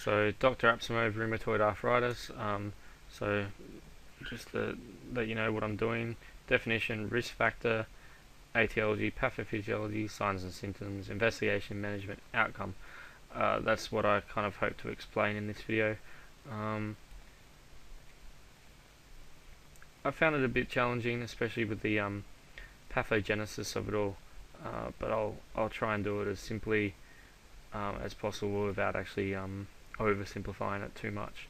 So Dr. Apsimo, Rheumatoid Arthritis. So just to let you know what I'm doing. Definition, risk factor, etiology, pathophysiology, signs and symptoms, investigation, management, outcome. That's what I kind of hope to explain in this video. I found it a bit challenging, especially with the pathogenesis of it all, but I'll try and do it as simply as possible without actually oversimplifying it too much.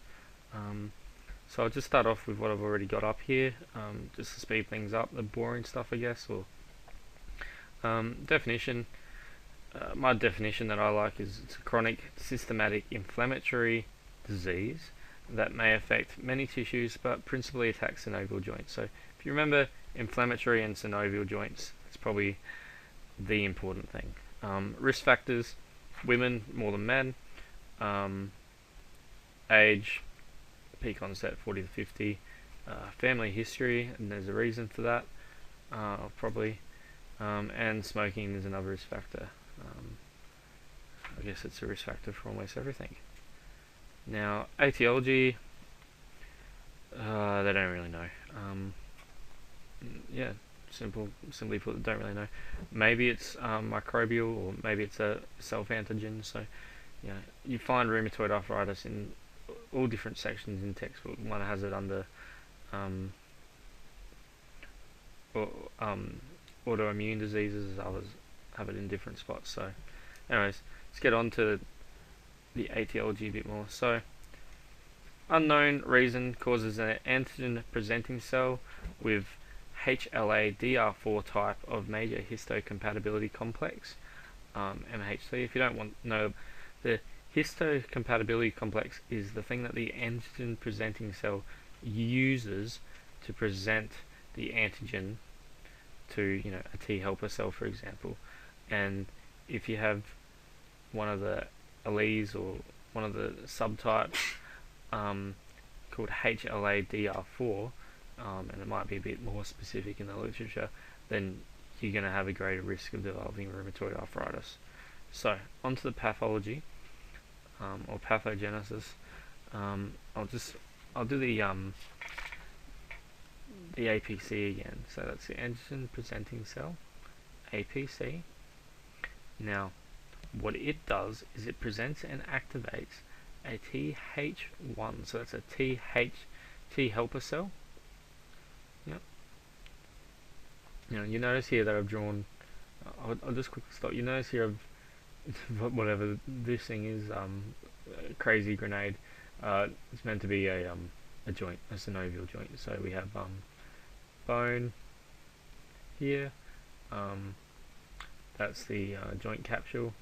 So I'll just start off with what I've already got up here, just to speed things up, the boring stuff I guess. Or definition. My definition that I like is it's a chronic systematic inflammatory disease that may affect many tissues but principally attacks synovial joints. So if you remember inflammatory and synovial joints, it's probably the important thing. Risk factors, women more than men, age, peak onset 40 to 50, family history, and there's a reason for that, probably, and smoking is another risk factor. I guess it's a risk factor for almost everything. Now, etiology, they don't really know. Yeah, simply put, don't really know. Maybe it's microbial, or maybe it's a self-antigen. So, yeah, you find rheumatoid arthritis in all different sections in textbook. One has it under autoimmune diseases, others have it in different spots. So, anyways, let's get on to the etiology a bit more. So, unknown reason causes an antigen presenting cell with HLA-DR4 type of major histocompatibility complex, MHC. If you don't want to know, the histocompatibility complex is the thing that the antigen presenting cell uses to present the antigen to, you know, a T helper cell, for example. And if you have one of the alleles or one of the subtypes called HLA-DR4, and it might be a bit more specific in the literature, then you're going to have a greater risk of developing rheumatoid arthritis. So, onto the pathology, or pathogenesis. I'll do the APC again. So that's the antigen presenting cell, APC. Now, what it does is it presents and activates a TH1. So that's a T helper cell. Yep. You notice here that I've drawn. I'll just quickly stop. You notice here whatever this thing is, a crazy grenade. It's meant to be a joint, a synovial joint. So we have bone here. That's the joint capsule.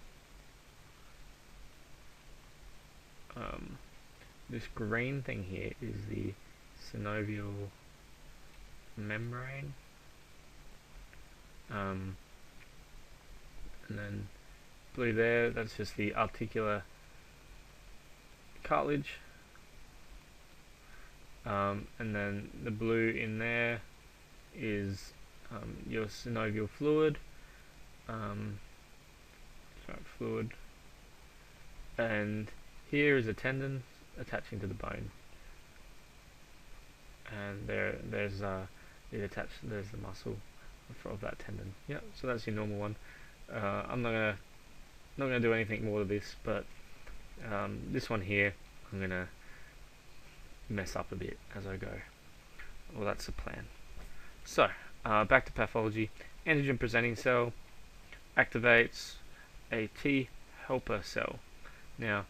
This green thing here is the synovial membrane. And then blue there, that's just the articular cartilage. And then the blue in there is your synovial fluid. Fluid. And here is a tendon attaching to the bone. And there's there's the muscle of that tendon. Yeah, so that's your normal one. I'm not gonna do anything more to this, but this one here I'm gonna mess up a bit as I go. Well, that's the plan. So back to pathology. Antigen presenting cell activates a T helper cell. Now,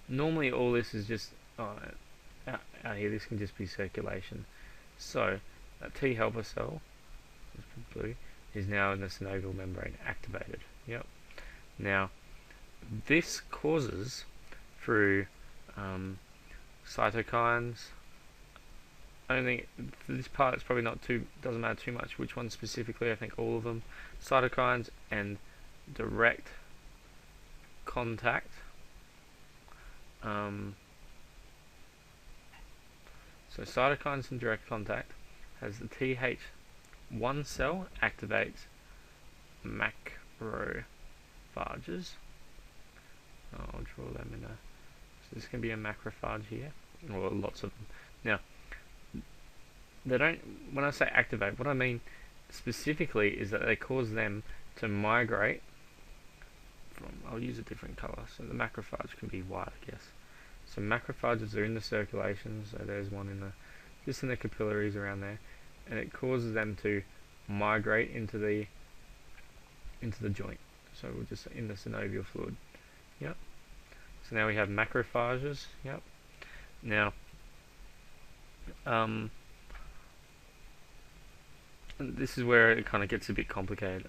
normally all this is just out here. This can just be circulation. So that T helper cell, blue, is now in the synovial membrane activated. Yep. Now, this causes through cytokines. Only for this part, it's probably doesn't matter too much which one specifically. I think all of them, cytokines and direct contact. So cytokines and direct contact has the TH1 cell activates macrophages. I'll draw them in a So this can be a macrophage here, or lots of them. Now, they don't. When I say activate, what I mean specifically is that they cause them to migrate from. I'll use a different color. So the macrophage can be white, I guess. So macrophages are in the circulation. So there's one in the just in the capillaries around there, and it causes them to migrate into the joint. So we're just in the synovial fluid. Yep. So now we have macrophages. Yep. Now, this is where it kind of gets a bit complicated.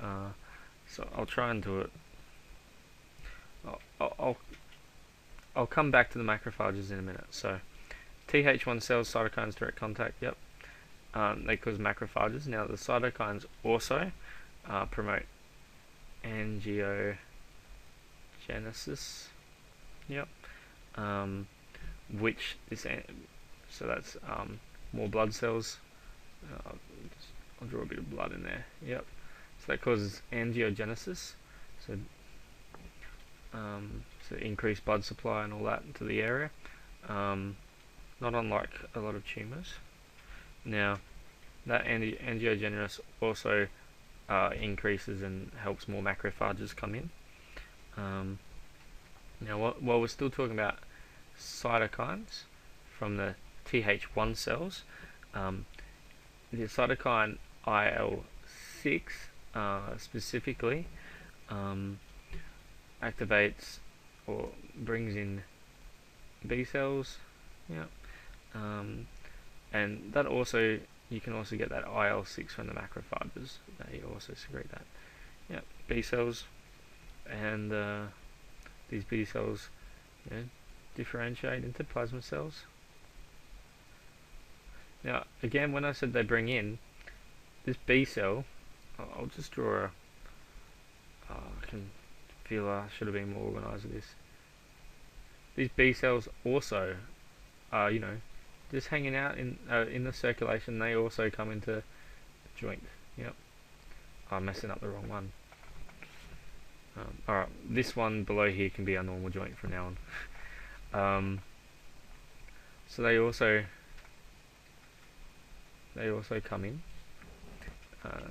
So I'll try and do it. I'll come back to the macrophages in a minute. So Th1 cells, cytokines, direct contact. Yep. They cause macrophages. Now the cytokines also promote angiogenesis. Yep. Which is so that's more blood cells. I'll draw a bit of blood in there. Yep. So that causes angiogenesis. So so increased blood supply and all that into the area. Not unlike a lot of tumours. Now, that angiogenesis also increases and helps more macrophages come in. Now, while we're still talking about cytokines from the Th1 cells, the cytokine IL-6 specifically activates or brings in B cells. Yeah. And that also, you can also get that IL-6 from the macrophages. They also secrete that. Yeah, B cells, and these B cells, differentiate into plasma cells. Now, again, when I said they bring in this B cell, I'll just draw a. I can feel I should have been more organised with this. These B cells also are, just hanging out in the circulation. They also come into the joint. Yep. I'm messing up the wrong one. Alright, this one below here can be our normal joint from now on. So they also come in.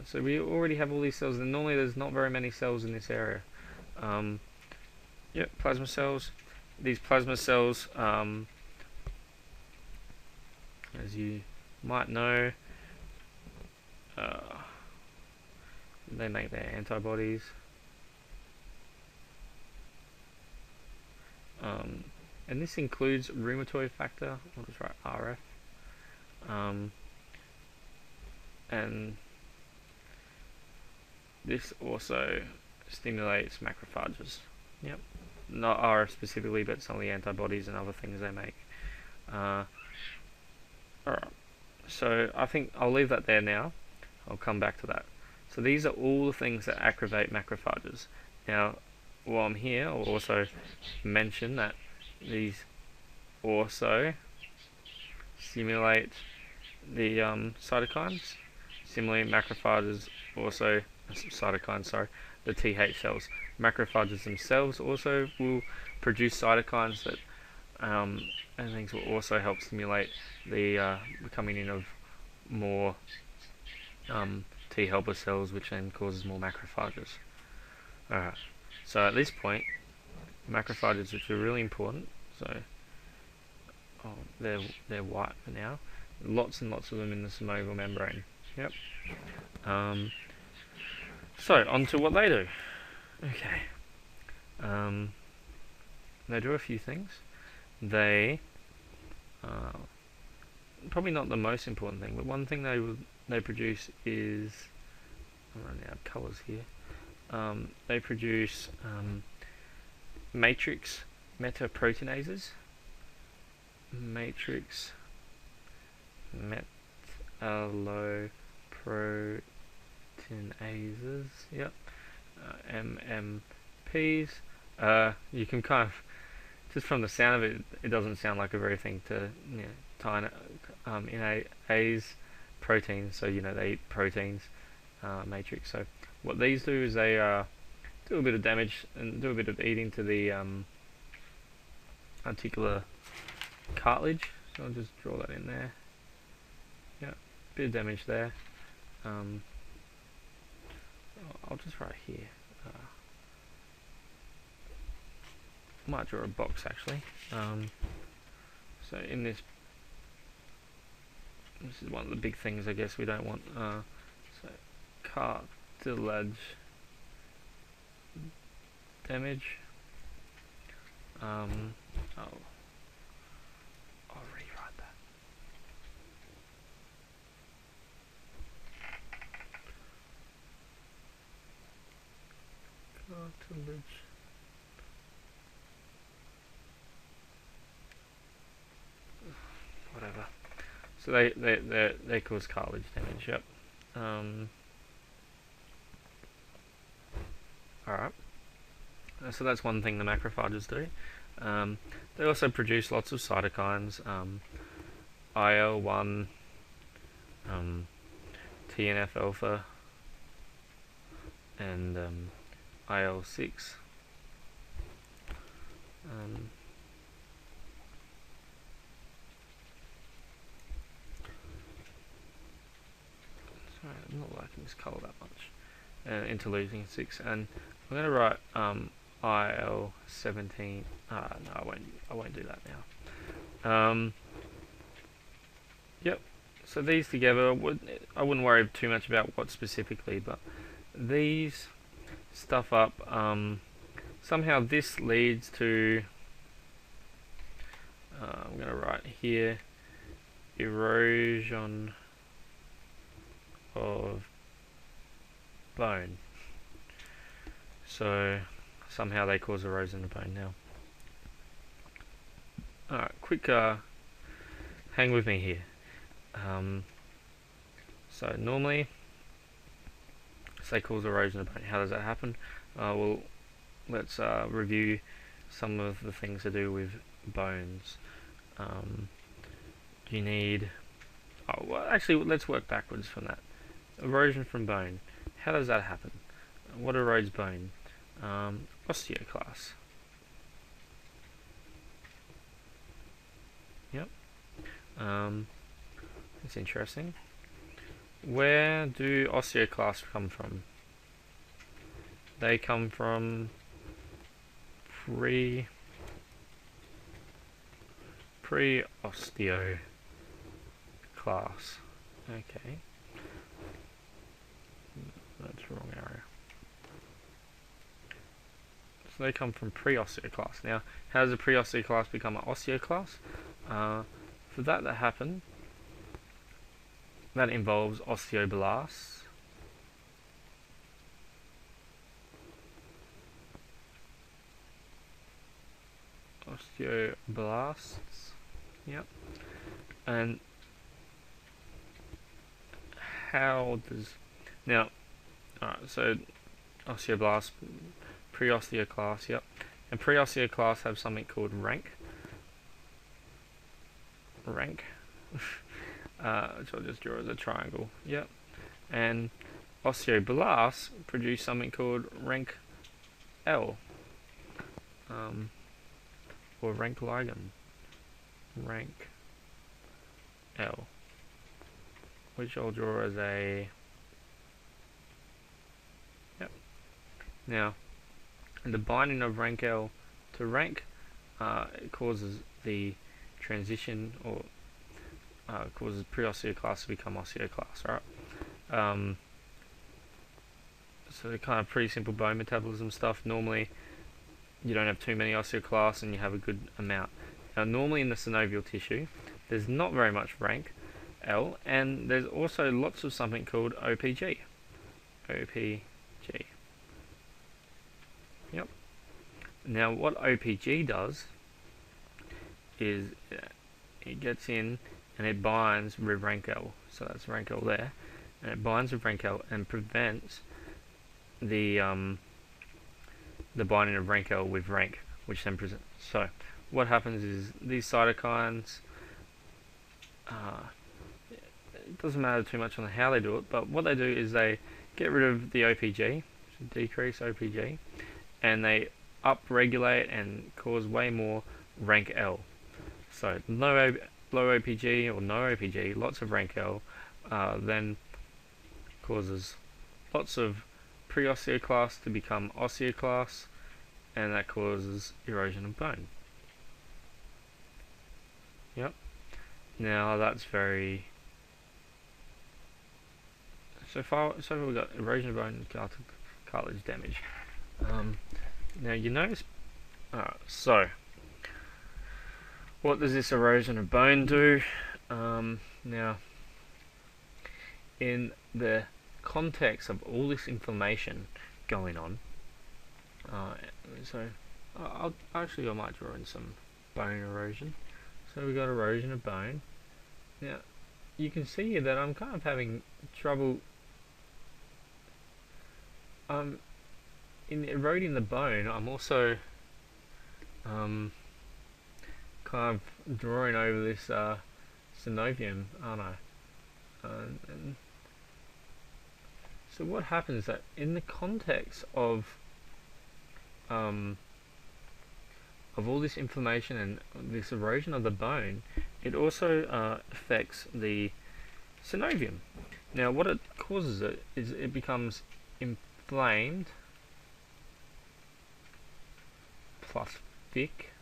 So we already have all these cells, and normally there's not very many cells in this area. Yep, plasma cells. These plasma cells, as you might know, they make their antibodies. And this includes rheumatoid factor, I'll just write RF, and this also stimulates macrophages. Yep, not RF specifically, but some of the antibodies and other things they make. Alright, so I think I'll leave that there now. I'll come back to that. So these are all the things that activate macrophages. Now, while I'm here, I'll also mention that these also stimulate the cytokines. Similarly, macrophages also, cytokines, sorry, the Th cells. Macrophages themselves also will produce cytokines that and things will also help stimulate the coming in of more T helper cells, which then causes more macrophages. Alright, so at this point, macrophages, which are really important, so they're white for now. Lots and lots of them in the synovial membrane. Yep. So on to what they do. Okay. They do a few things. They probably not the most important thing, but one thing they produce is, I'm running out of colours here. They produce matrix metaproteinases. Matrix metalloproteinases. Yep. MMPs. You can kind of, just from the sound of it, it doesn't sound like a very thing to tie in A's proteins. So they eat proteins, matrix. So what these do is they do a bit of damage and do a bit of eating to the articular cartilage. So I'll just draw that in there. Yeah, bit of damage there. I'll just write here. Might draw a box actually. So in this is one of the big things I guess we don't want. So cartilage damage. I'll rewrite that. Cartilage. Whatever. So they cause cartilage damage. Yep. Alright. So that's one thing the macrophages do. They also produce lots of cytokines, IL-1, TNF-alpha, and IL-6. Sorry, I'm not liking this colour that much. Interleukin 6, and I'm going to write IL-17. No, I won't do that now. Yep. So these together, I wouldn't worry too much about what specifically, but these stuff up. Somehow this leads to. I'm going to write here erosion of bone. So somehow they cause erosion of bone now. Alright, quick hang with me here. So normally they cause erosion of bone. How does that happen? Well, let's review some of the things to do with bones. You need well, actually let's work backwards from that. Erosion from bone. How does that happen? What erodes bone? Osteoclast. Yep. It's interesting. Where do osteoclasts come from? They come from pre-osteoclast. Okay. That's the wrong area. So they come from pre-osteoclast. Now, how does a pre-osteoclast become an osteoclast? For that to happen, that involves osteoblasts. Osteoblasts. Yep. And how does now? Alright, so osteoblasts, pre-osteoclasts, yep. And pre-osteoclasts have something called rank. Which I'll just draw as a triangle, yep. And osteoblasts produce something called rank L. Or rank ligand. Rank L. Which I'll draw as a Now, the binding of rank L to rank it causes the transition, or causes pre-osteoclasts to become osteoclasts, right? So they're kind of pretty simple bone metabolism stuff. Normally, you don't have too many osteoclasts and you have a good amount. Now, normally in the synovial tissue, there's not very much rank L, and there's also lots of something called OPG. OPG. Yep. Now what OPG does is it gets in and it binds with rank L. So that's rank L there, and it binds with rank L and prevents the binding of rank L with rank, which then presents. So what happens is these cytokines. It doesn't matter too much on how they do it, but what they do is they get rid of the OPG, decrease OPG, and they upregulate and cause way more rank L. So low OPG or no OPG, lots of rank L, then causes lots of pre-osteoclast to become osteoclast, and that causes erosion of bone. Yep. Now that's very... So far we've got erosion of bone and cartilage damage. Now you notice... so, what does this erosion of bone do? Now, in the context of all this inflammation going on, I might draw in some bone erosion. So we got erosion of bone. Now, you can see here that I'm kind of having trouble in eroding the bone. I'm also kind of drawing over this synovium, aren't I? And so what happens is that in the context of all this inflammation and this erosion of the bone, it also affects the synovium. Now what it causes is it becomes inflamed plus thick.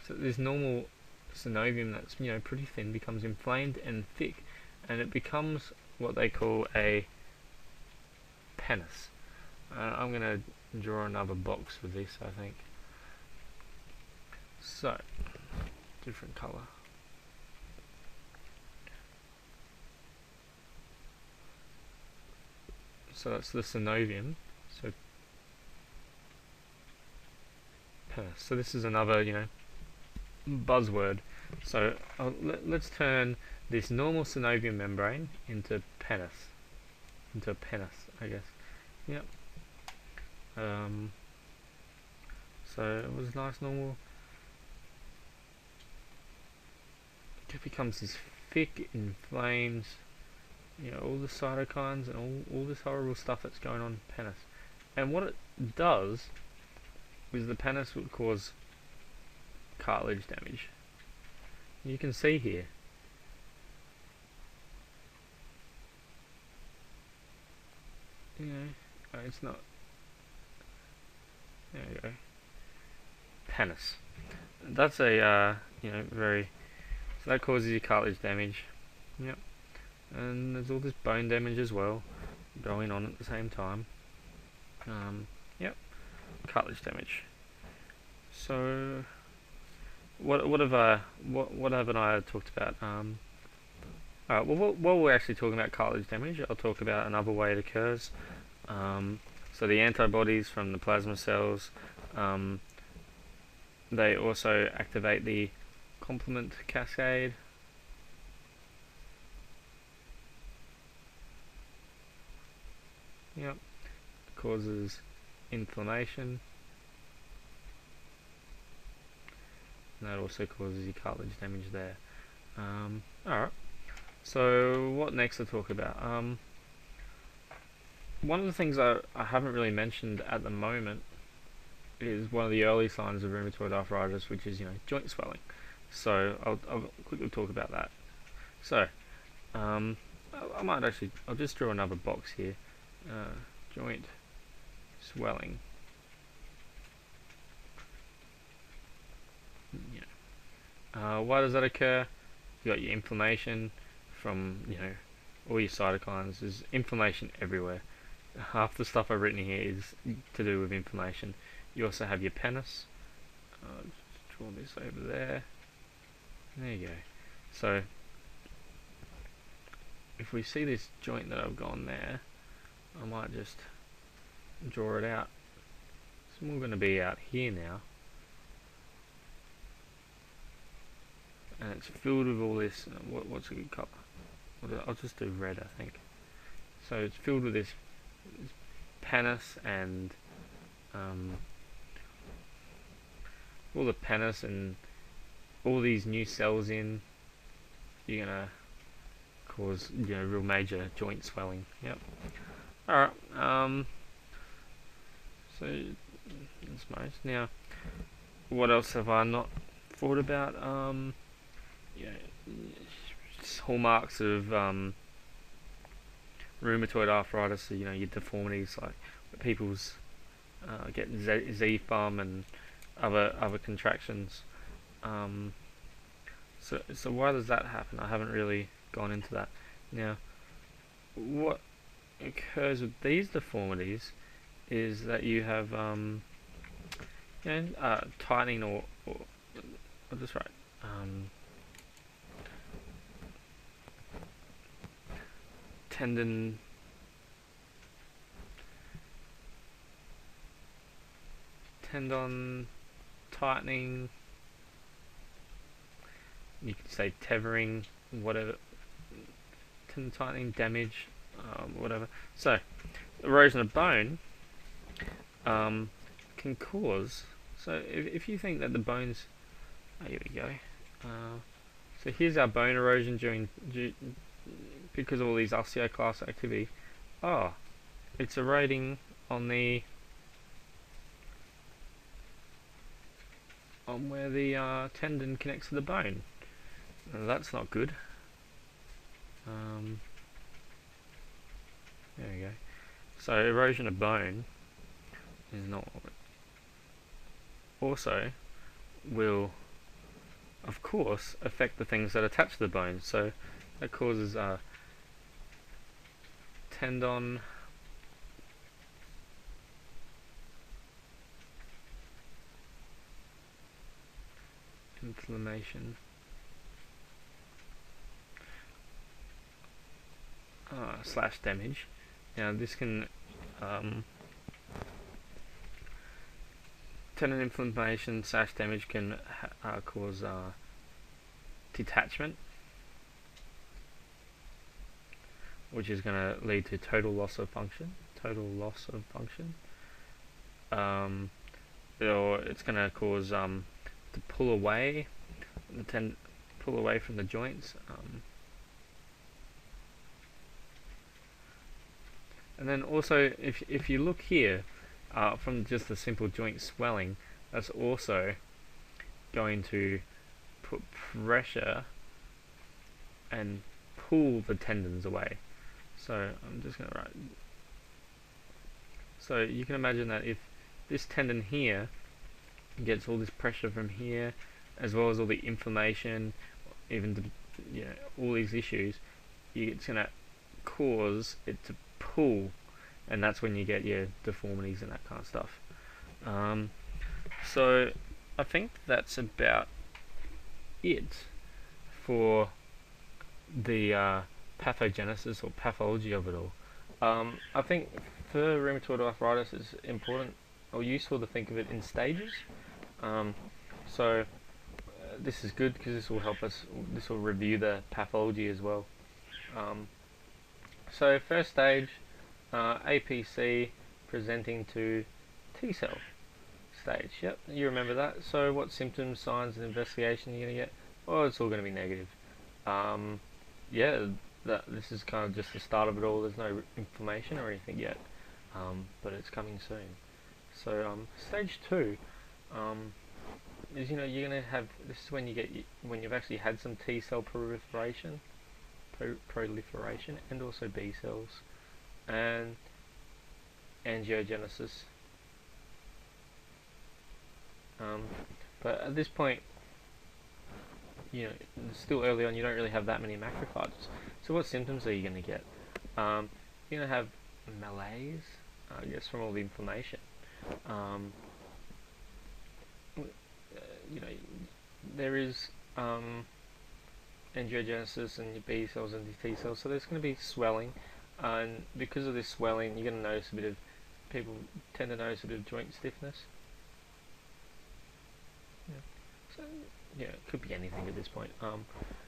So this normal synovium that's pretty thin becomes inflamed and thick, and it becomes what they call a pannus. I'm going to draw another box with this, I think. So, different colour. So that's the synovium. So, pannus. So this is another, buzzword. So let's turn this normal synovium membrane into pannus. Into a pannus, I guess. Yep. So it was nice normal. It becomes this thick, inflamed, all the cytokines and all this horrible stuff that's going on in pannus. And what it does is the pannus will cause cartilage damage. You can see here. It's not. There you go. Pannus. That's a very. So that causes you cartilage damage. Yep. And there's all this bone damage as well going on at the same time. Yep. Cartilage damage. So what haven't I talked about? Alright, well, while we're actually talking about cartilage damage, I'll talk about another way it occurs. So the antibodies from the plasma cells, they also activate the complement cascade. Yep, it causes inflammation. And that also causes your cartilage damage there. Alright, so what next to talk about? One of the things I haven't really mentioned at the moment is one of the early signs of rheumatoid arthritis, which is joint swelling. So I'll quickly talk about that. So I'll just draw another box here. Joint swelling. Why does that occur? You got your inflammation from all your cytokines. There's inflammation everywhere. Half the stuff I've written here is to do with inflammation. You also have your pannus. Just draw this over there. There you go. So if we see this joint that I've gone there, I might just draw it out. It's more going to be out here now. And it's filled with all this. What's a good colour? I'll just do red, I think. So it's filled with this pannus and all the pannus and all these new cells in. You're gonna cause real major joint swelling. Yep. All right. So that's most. Now what else have I not thought about? Hallmarks of rheumatoid arthritis. So, your deformities like people's getting Z thumb and other contractions. So why does that happen? I haven't really gone into that. Now, what occurs with these deformities is that you have tightening or I'll just write tendon tightening, you could say tethering, whatever, tendon tightening, damage, whatever. So, erosion of bone can cause, so if you think that the bones, here we go, so here's our bone erosion because of all these osteoclast activity. It's eroding on where the tendon connects to the bone. Now, that's not good. There we go. So erosion of bone is not also will of course affect the things that attach to the bone. So that causes tendon inflammation, / damage. Now this can tendon inflammation / damage can cause detachment, which is going to lead to total loss of function. Or it's going to cause to pull away from the joints. And then also, if you look here, from just the simple joint swelling, that's also going to put pressure and pull the tendons away. So I'm just going to write. So you can imagine that if this tendon here gets all this pressure from here, as well as all the inflammation, even all these issues, it's going to cause it to pull, and that's when you get your deformities and that kind of stuff. So I think that's about it for the pathogenesis or pathology of it all. I think for rheumatoid arthritis it's important or useful to think of it in stages. This is good because this will help us, this will review the pathology as well. So first stage, APC presenting to T-cell stage. Yep, you remember that. So what symptoms, signs and investigation are you going to get? Well, it's all going to be negative. This is kind of just the start of it all. There's no inflammation or anything yet, but it's coming soon. So stage 2 is, you're going to have, this is when you've actually had some T-cell proliferation and also B cells and angiogenesis. But at this point, it's still early on, you don't really have that many macrophages. So what symptoms are you going to get? You're going to have malaise, I guess, from all the inflammation. There is angiogenesis in your B cells and your T cells, so there's going to be swelling, and because of this swelling, you're going to notice people tend to notice a bit of joint stiffness. It could be anything at this point.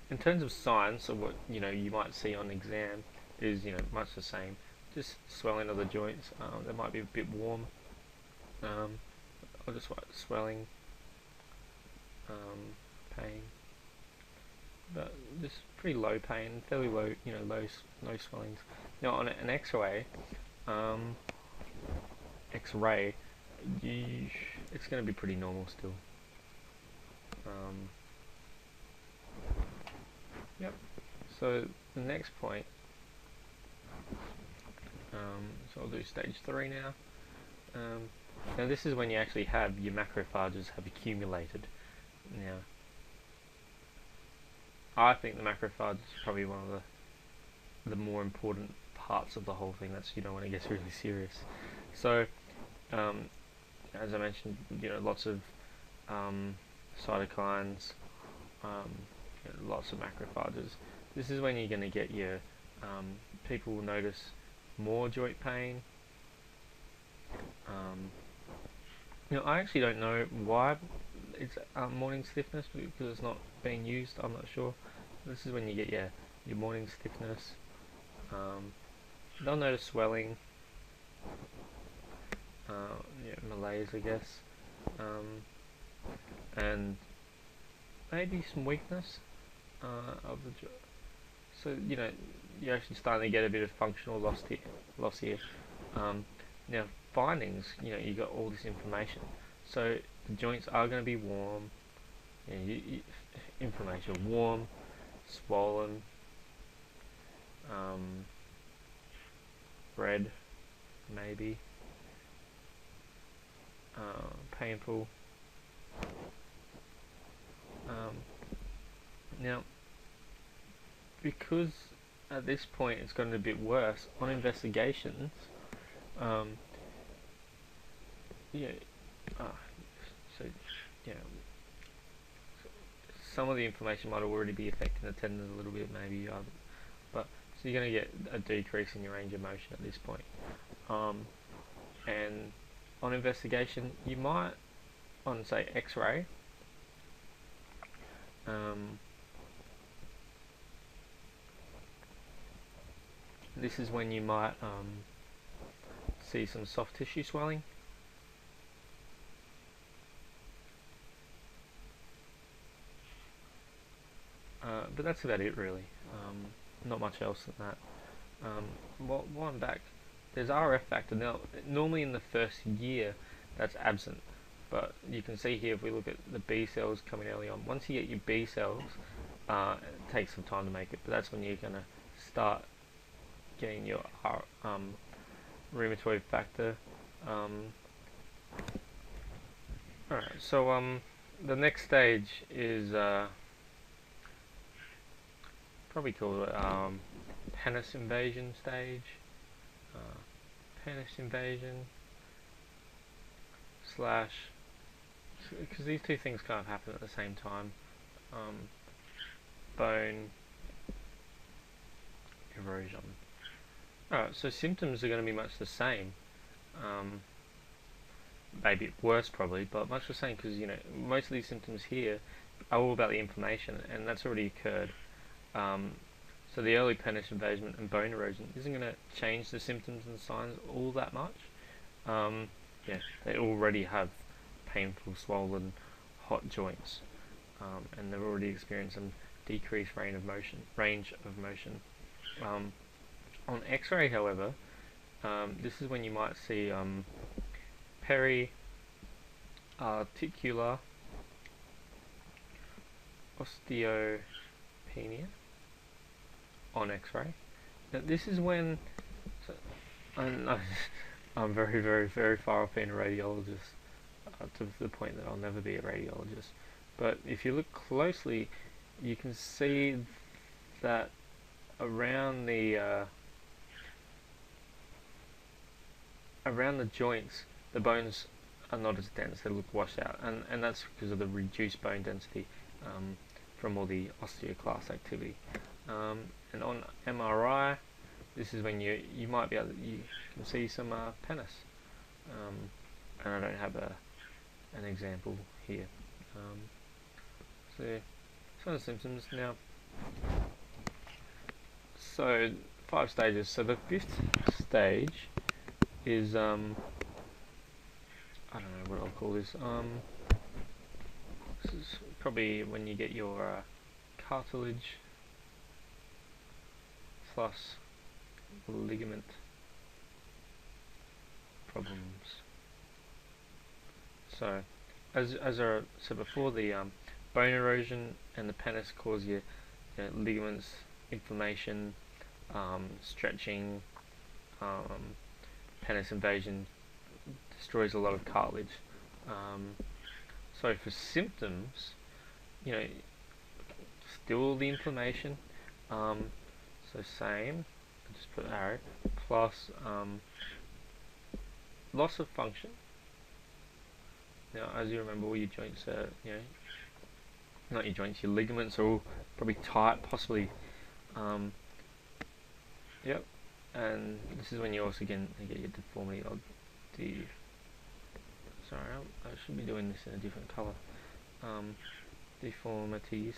In terms of signs, so what you might see on exam is much the same, just swelling of the joints. They might be a bit warm. I'll just write swelling, pain, but just pretty low pain, fairly low, low swellings. Now on an X-ray, it's going to be pretty normal still. Yep. So the next point, so I'll do stage 3 now. Now this is when you actually have your macrophages have accumulated. Now, I think the macrophage is probably one of the more important parts of the whole thing. That's, you know, when it gets really serious. So, as I mentioned, you know, lots of cytokines, lots of macrophages. This is when you're going to get your people will notice more joint pain. You know, I actually don't know why it's morning stiffness, because it's not being used. I'm not sure. This is when you get your morning stiffness. They'll notice swelling, malaise, I guess, and maybe some weakness of the jaw. So, you know, you're actually starting to get a bit of functional loss here. Now, findings, you know, you got all this information. So the joints are going to be warm. Inflammation, warm, swollen, red, maybe, painful. Now, because at this point it's gotten a bit worse, on investigations, some of the inflammation might already be affecting the tendon a little bit, maybe, but so you're going to get a decrease in your range of motion at this point. And on investigation, you might, on say X-ray, this is when you might see some soft tissue swelling. But that's about it, really. Not much else than that. While I'm back, there's RF factor. Now, normally in the first year, that's absent. But you can see here, if we look at the B cells coming early on, once you get your B cells, it takes some time to make it, but that's when you're going to start getting your rheumatoid factor. Alright, so the next stage is probably called Pannus invasion stage. Pannus invasion / because these two things kind of happen at the same time. Bone erosion. Alright, so symptoms are going to be much the same. Maybe worse probably, but much the same, because, you know, most of these symptoms here are all about the inflammation, and that's already occurred. So the early Pannus invasion and bone erosion isn't going to change the symptoms and signs all that much. They already have painful, swollen, hot joints, and they've already experienced some decreased range of motion. On X-ray, however, this is when you might see peri-articular osteopenia on X-ray. Now, this is when I'm very, very, very far off being a radiologist, to the point that I'll never be a radiologist. But if you look closely, you can see that around the joints, the bones are not as dense; they look washed out, and that's because of the reduced bone density from all the osteoclast activity. And on MRI, this is when you might be able to, you can see some Pannus, and I don't have an example here. So some of the symptoms now. So 5 stages. So the 5th stage is I don't know what I'll call this. This is probably when you get your cartilage plus ligament problems. So as I said before, the bone erosion and the pannus cause your ligaments, inflammation, stretching. Pannus invasion destroys a lot of cartilage. So for symptoms, still the inflammation. So same, I'll just put arrow, plus loss of function. Now, as you remember, all your joints are, not your joints, your ligaments are all probably tight, possibly. Yep. And this is when you also get your deformity of the. Sorry, I should be doing this in a different color. Deformities.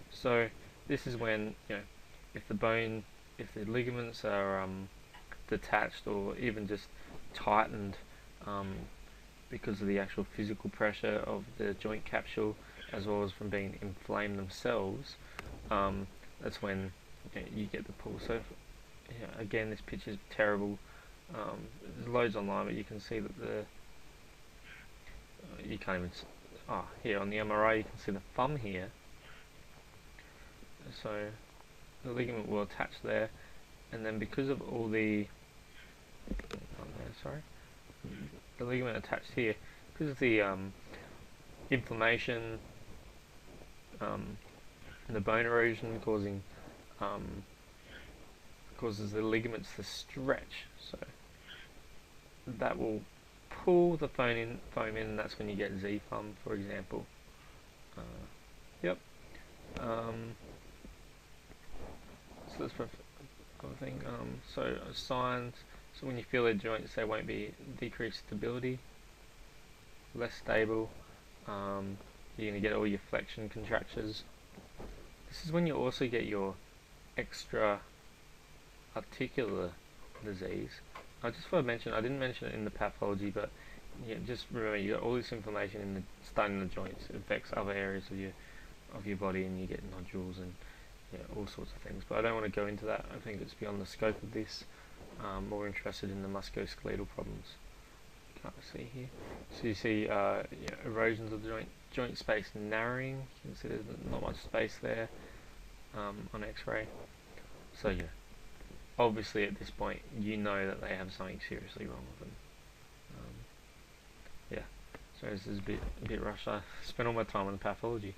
So this is when if the ligaments are detached or even just tightened because of the actual physical pressure of the joint capsule, as well as from being inflamed themselves, that's when you get the pull. So again, this picture is terrible. There's loads online, but you can see that you can't even. Here on the MRI, you can see the thumb here. So the ligament will attach there, and then because of all the the ligament attached here, because of the inflammation, and the bone erosion causes the ligaments to stretch, so that will pull the foam in, and that's when you get Z thumb, for example. Yep. So that's for other thing. So signs. So when you feel the joints, there won't be decreased stability, less stable. You're going to get all your flexion contractures. This is when you also get your extra articular disease. I just want to mention, I didn't mention it in the pathology, but just remember, you got all this inflammation starting in the joints. It affects other areas of your body, and you get nodules and all sorts of things. But I don't want to go into that. I think it's beyond the scope of this. More interested in the musculoskeletal problems. Can't see here. So you see erosions of the joint space narrowing. You can see there's not much space there on X-ray. So obviously at this point you know that they have something seriously wrong with them. So this is a bit rushed. I spent all my time on the pathology.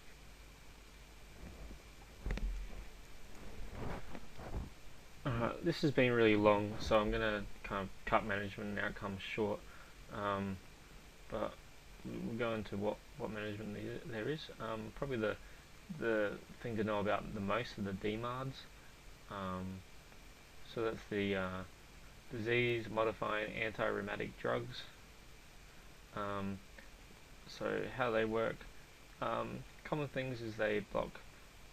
This has been really long, so I'm going to kind of cut management and outcomes short, but we'll go into what management there is. Probably the thing to know about the most are the DMARDs. So that's the disease modifying anti-rheumatic drugs. So how they work, common things is they block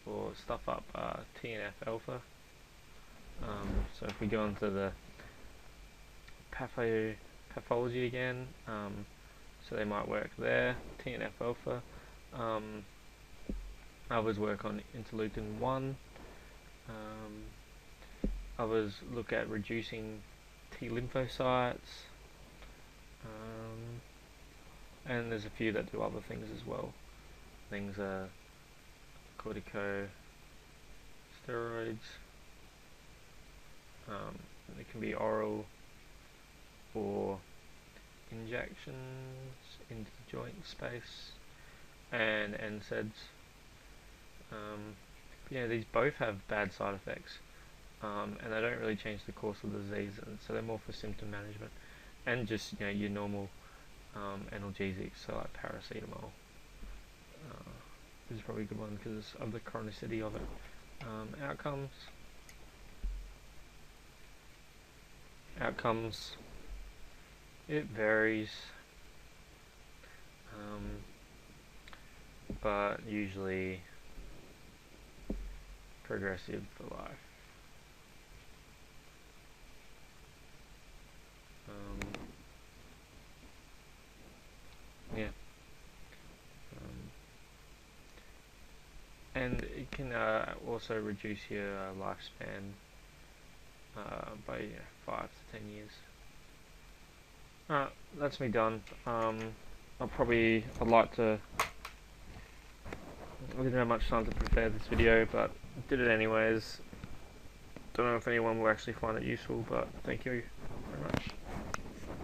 or stuff up TNF alpha. So if we go into the pathology again, so they might work there, TNF alpha. Others work on interleukin 1. Others look at reducing T lymphocytes. And there's a few that do other things as well. Things are corticosteroids. It can be oral or injections into the joint space, and NSAIDs. These both have bad side effects, and they don't really change the course of the disease, and so they're more for symptom management and just your normal analgesics, so like paracetamol. This is probably a good one because of the chronicity of it. Outcomes, it varies, but usually progressive for life. And it can also reduce your lifespan by 5 to 10 years. That's me done. I'd like to I didn't have much time to prepare this video, but I did it anyways. Don't know if anyone will actually find it useful, but thank you very much.